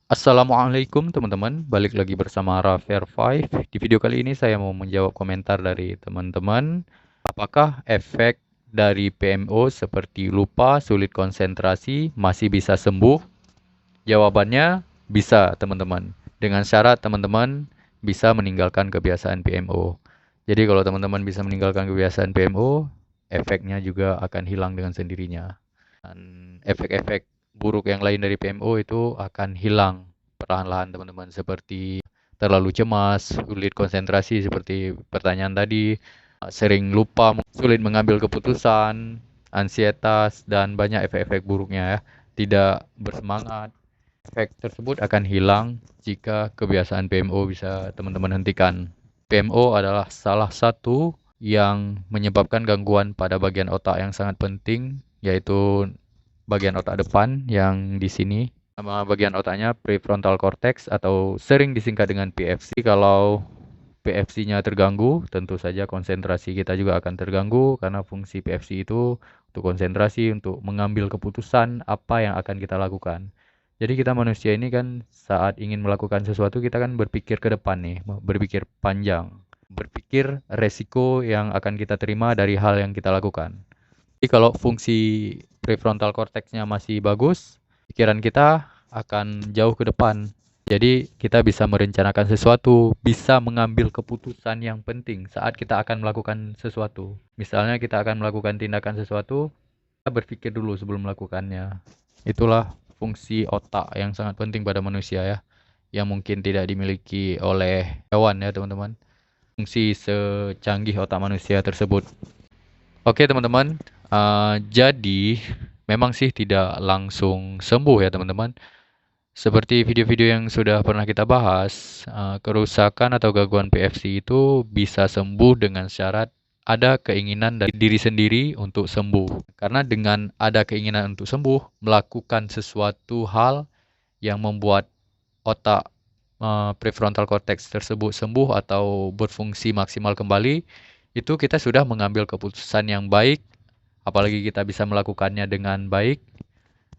Assalamualaikum teman-teman, balik lagi bersama Rafael 5. Di video kali ini saya mau menjawab komentar dari teman-teman. Apakah efek dari PMO seperti lupa, sulit konsentrasi masih bisa sembuh? Jawabannya bisa teman-teman. Dengan syarat teman-teman bisa meninggalkan kebiasaan PMO. Jadi kalau teman-teman bisa meninggalkan kebiasaan PMO, efeknya juga akan hilang dengan sendirinya. Dan efek-efek buruk yang lain dari PMO itu akan hilang perlahan-lahan teman-teman, seperti terlalu cemas, sulit konsentrasi seperti pertanyaan tadi, sering lupa, sulit mengambil keputusan, ansietas, dan banyak efek-efek buruknya ya. Tidak bersemangat. Efek tersebut akan hilang jika kebiasaan PMO bisa teman-teman hentikan. PMO adalah salah satu yang menyebabkan gangguan pada bagian otak yang sangat penting, yaitu bagian otak depan yang di sini. Nama bagian otaknya prefrontal cortex atau sering disingkat dengan PFC. Kalau PFC-nya terganggu, tentu saja konsentrasi kita juga akan terganggu karena fungsi PFC itu untuk konsentrasi, untuk mengambil keputusan apa yang akan kita lakukan. Jadi kita manusia ini kan saat ingin melakukan sesuatu kita kan berpikir ke depan nih, berpikir panjang, berpikir resiko yang akan kita terima dari hal yang kita lakukan. Jadi kalau fungsi prefrontal cortex-nya masih bagus, pikiran kita akan jauh ke depan. Jadi kita bisa merencanakan sesuatu, bisa mengambil keputusan yang penting saat kita akan melakukan sesuatu. Misalnya kita akan melakukan tindakan sesuatu, kita berpikir dulu sebelum melakukannya. Itulah fungsi otak yang sangat penting pada manusia ya, yang mungkin tidak dimiliki oleh hewan ya teman-teman. Fungsi secanggih otak manusia tersebut. Oke teman-teman, jadi memang sih tidak langsung sembuh ya teman-teman. Seperti video-video yang sudah pernah kita bahas, kerusakan atau gangguan PFC itu bisa sembuh dengan syarat ada keinginan dari diri sendiri untuk sembuh. Karena dengan ada keinginan untuk sembuh, melakukan sesuatu hal yang membuat otak prefrontal cortex tersebut sembuh atau berfungsi maksimal kembali, itu kita sudah mengambil keputusan yang baik, apalagi kita bisa melakukannya dengan baik,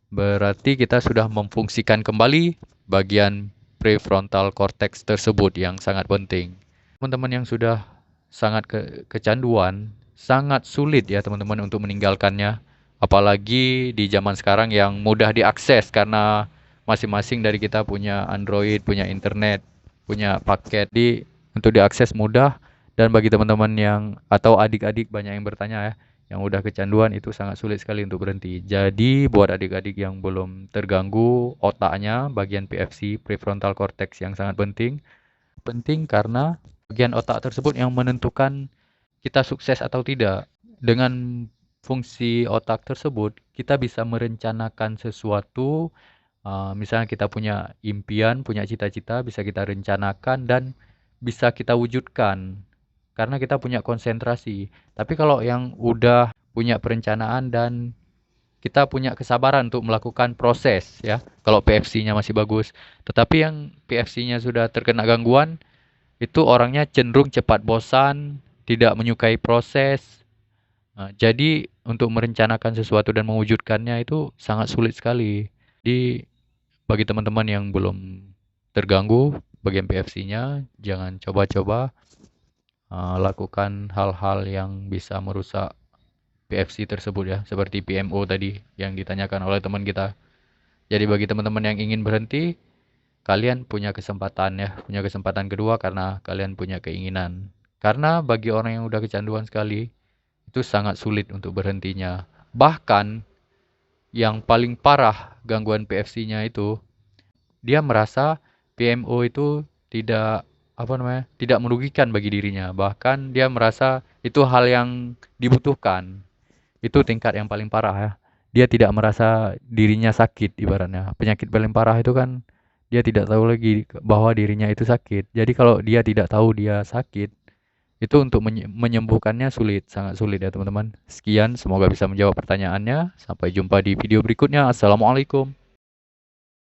berarti kita sudah memfungsikan kembali bagian prefrontal cortex tersebut yang sangat penting. Teman-teman yang sudah sangat kecanduan, sangat sulit ya teman-teman untuk meninggalkannya. Apalagi di zaman sekarang yang mudah diakses karena masing-masing dari kita punya Android, punya internet, punya paket untuk diakses mudah. Dan bagi teman-teman yang atau adik-adik banyak yang bertanya ya, yang udah kecanduan itu sangat sulit sekali untuk berhenti. Jadi buat adik-adik yang belum terganggu otaknya, bagian PFC, prefrontal cortex yang sangat penting, penting karena bagian otak tersebut yang menentukan kita sukses atau tidak. Dengan fungsi otak tersebut, kita bisa merencanakan sesuatu. Misalnya kita punya impian, punya cita-cita, bisa kita rencanakan dan bisa kita wujudkan karena kita punya konsentrasi. Tapi kalau yang udah punya perencanaan dan kita punya kesabaran untuk melakukan proses ya, kalau PFC-nya masih bagus. Tetapi yang PFC-nya sudah terkena gangguan, itu orangnya cenderung cepat bosan, tidak menyukai proses. Jadi untuk merencanakan sesuatu dan mewujudkannya itu sangat sulit sekali. Jadi bagi teman-teman yang belum terganggu bagian PFC-nya, jangan coba-coba lakukan hal-hal yang bisa merusak PFC tersebut ya, seperti PMO tadi yang ditanyakan oleh teman kita. Jadi bagi teman-teman yang ingin berhenti, kalian punya kesempatan ya, punya kesempatan kedua karena kalian punya keinginan. Karena bagi orang yang udah kecanduan sekali, itu sangat sulit untuk berhentinya. Bahkan yang paling parah gangguan PFC-nya itu, dia merasa PMO itu tidak merugikan bagi dirinya. Bahkan dia merasa itu hal yang dibutuhkan. Itu tingkat yang paling parah ya. Dia tidak merasa dirinya sakit ibaratnya. Penyakit paling parah itu kan dia tidak tahu lagi bahwa dirinya itu sakit. Jadi kalau dia tidak tahu dia sakit, itu untuk menyembuhkannya sulit, sangat sulit ya teman-teman. Sekian, semoga bisa menjawab pertanyaannya. Sampai jumpa di video berikutnya. Assalamualaikum.